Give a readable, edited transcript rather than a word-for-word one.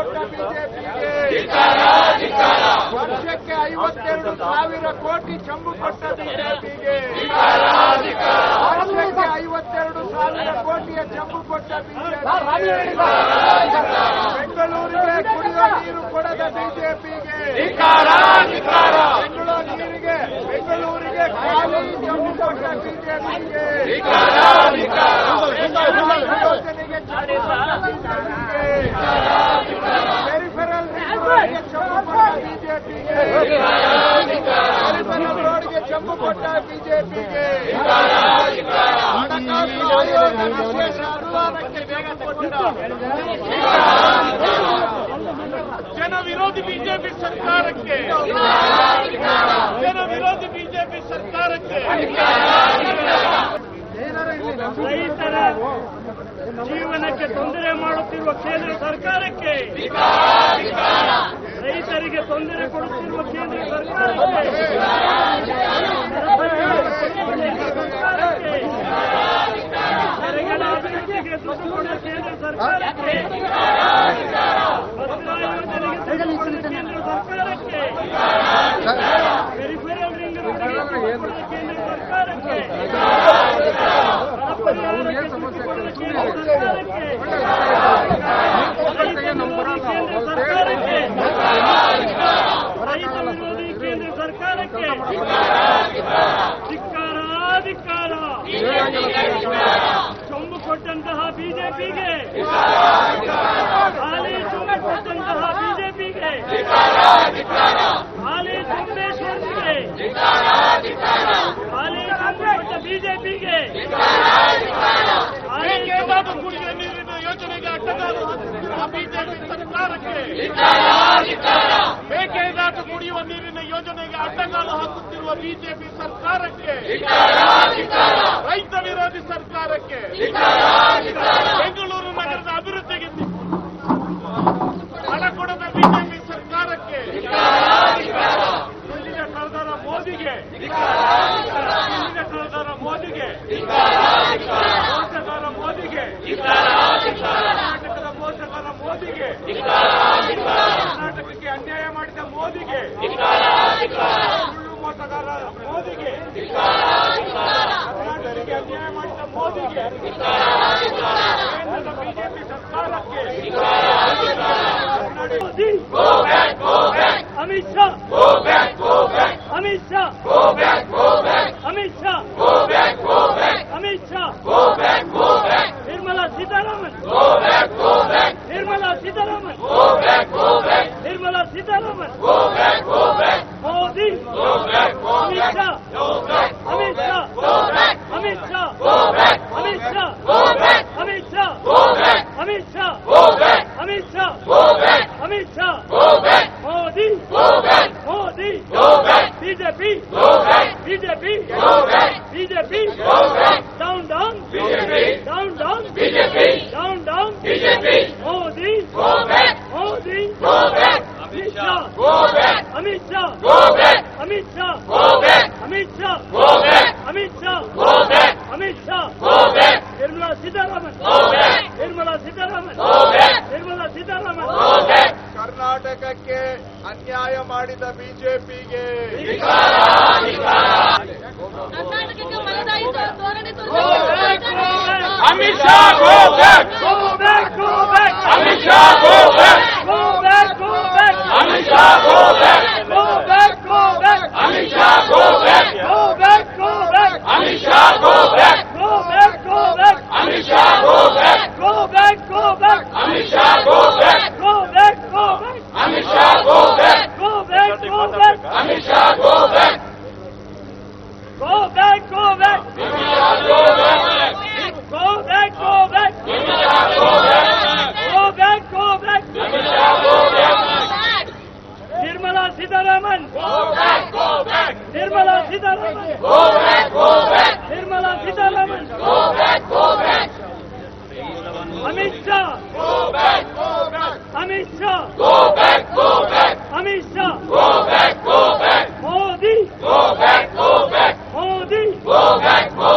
ಕೊಟ್ಟ ಬಿಜೆಪಿಗೆ, ವರ್ಷಕ್ಕೆ 52,000 ಕೋಟಿ ಚಂಬು ಕೊಟ್ಟ ಬಿಜೆಪಿಗೆ, ವರ್ಷಕ್ಕೆ 52,000 ಕೋಟಿಯ ಚಂಬು ಕೊಟ್ಟ ಬಿಜೆಪಿಗೆ, ಬೆಂಗಳೂರಿಗೆ ಕುಡಿಯುವ ನೀರು ಕೊಡದ ಬಿಜೆಪಿಗೆ, ಬೆಂಗಳೂರಿಗೆ ಖಾಲಿ ಚಂಬು ಕೊಟ್ಟ ಬಿಜೆಪಿಗೆ, ಯೋಜನೆಗೆ ಪೆರಿಫೆರಲ್ ಚಂಬು ಕೊಟ್ಟ ಬಿಜೆಪಿಗೆ, ಪೆರಿಫೆರಲ್ ರೋಡ್ಗೆ ಚಂಬು ಕೊಟ್ಟ ಬಿಜೆಪಿಗೆ, ಹಣಕಾಸು ಆಯೋಗದ ಶೇಷ ಅನುದಾನಕ್ಕೆ ಚಂಬು ಕೊಟ್ಟ ಜನ ವಿರೋಧಿ ಬಿಜೆಪಿ ಸರ್ಕಾರಕ್ಕೆ, ಜನ ವಿರೋಧಿ ಬಿಜೆಪಿ ಸರ್ಕಾರಕ್ಕೆ, ರೈತರ ಜೀವನಕ್ಕೆ ತೊಂದರೆ ಮಾಡುತ್ತಿರುವ ಕೇಂದ್ರ ಸರ್ಕಾರಕ್ಕೆ, ರೈತರಿಗೆ ತೊಂದರೆ ಕೊಡುತ್ತಿರುವ ಕೇಂದ್ರ ಸರ್ಕಾರಕ್ಕೆ, ಕೆರೆಗಳ ಅಭಿವೃದ್ಧಿಗೆ ದುಡ್ಡು ಕೊಡುವ ಕೇಂದ್ರ ಸರ್ಕಾರಕ್ಕೆ, ಭದ್ರಾ ಯೋಜನೆಗೆ ದುಡ್ಡು ಕೊಡುವ ಕೇಂದ್ರ ಸರ್ಕಾರಕ್ಕೆ, ಪೆರಿಫೆರಲ್ ರಿಂಗ್ ರೋಡ್ಗೆ ದುಡ್ಡು ಕೊಡುವ ಕೇಂದ್ರ ಸರ್ಕಾರಕ್ಕೆ, ರೈತ ವಿರೋಧಿ ಕೇಂದ್ರ ಸರ್ಕಾರಕ್ಕೆ ಧಿಕ್ಕಾರ, ಚೊಂಬು ಕೊಟ್ಟಂತಹ ಬಿಜೆಪಿಗೆ, ಹಾಲಿ ಚೊಂಬು ಕೊಟ್ಟಂತಹ ಬಿಜೆಪಿಗೆ, ಹಾಲಿ ಸೋಮೇಶ್ವರ್ಗೆ, ಹಾಲಿ ಚೊಂಬು ಕೊಟ್ಟ ಬಿಜೆಪಿಗೆ, ಕುಡಿಯುವ ನೀರಿನ ಯೋಜನೆಗೆ ಅಡ್ಡಗಾಲು ಬಿಜೆಪಿ ಸರ್ಕಾರಕ್ಕೆ, ಮೇಕೆದಾಟು ಕುಡಿಯುವ ನೀರಿನ ಯೋಜನೆಗೆ ಅಡ್ಡಗಾಲು ಹಾಕುತ್ತಿರುವ ಬಿಜೆಪಿ ಸರ್ಕಾರಕ್ಕೆ, ರೈತ ವಿರೋಧಿ ಸರ್ಕಾರಕ್ಕೆ, ಬೆಂಗಳೂರು ನಗರದ ಅಭಿವೃದ್ಧಿಗೆ ಹಣ ಕೊಡದ ಬಿಜೆಪಿ ಸರ್ಕಾರಕ್ಕೆ, ಇಲ್ಲಿನ ಕಳೆದರ ಮೋದಿಗೆ, ಇಲ್ಲಿನ ಕಳೆದರ ಮೋದಿಗೆ, ಮೋಸಗಾರ ಮೋದಿಗೆ, ಕರ್ನಾಟಕದ ಮೋಸಗಾರ ಮೋದಿಗೆ, ಕರ್ನಾಟಕಕ್ಕೆ ಅನ್ಯಾಯ ಮಾಡಿದ ಮೋದಿಗೆ, ಸುಳ್ಳು ಮೋಸಗಾರ ಮೋದಿಗೆ, ಕರ್ನಾಟಕಕ್ಕೆ ಅನ್ಯಾಯ ಮಾಡಿದ ಮೋದಿಗೆ, ಕೇಂದ್ರದ ಬಿಜೆಪಿ ಸರ್ಕಾರಕ್ಕೆ, Amit Shah, Amit Shah, Amit Shah, Amit Shah, Nirmala Sitharaman, Nirmala Sitharaman, Nirmala Sitharaman, Modi, Amit Shah, Amit Shah, Amit Shah, Amit Shah, Amit Shah, Amit Shah, Amit Shah, Amit Shah, Modi, Modi, BJP, BJP, BJP, down down, down down, down down, Modi, Modi, Amit Shah, Amit Shah, Amit Shah, Amit Shah, Amit Shah, Amit Shah, Nirmala Sitharaman, Nirmala Sitharaman, Nirmala Sitharaman, ಕರ್ನಾಟಕಕ್ಕೆ ಅನ್ಯಾಯ ಮಾಡಿದ ಬಿಜೆಪಿಗೆ, Amit Shah go back, go back, go back, Amit Shah go back, go back, go back, Amit Shah go back, go back, go back, Amit Shah go back, go back, go back, Amit Shah go back, go back, go back, Amit Shah go back, go back, go back, Amit Shah go back, go back, go back, Amit Shah go back, go back, go back, Amit Shah go back, go back, go back, go back, go back, go back, go back, go back, go back, go back, Nirmala Sitharaman, go back, go back, Nirmala Sitharaman, go back, go back, Nirmala Sitharaman, go back, go back, Amit Shah, go back, go back, Amit Shah, go back, go back, Amit Shah, go back, go back, Modi, go back, go back, Modi, go back, ಗೋ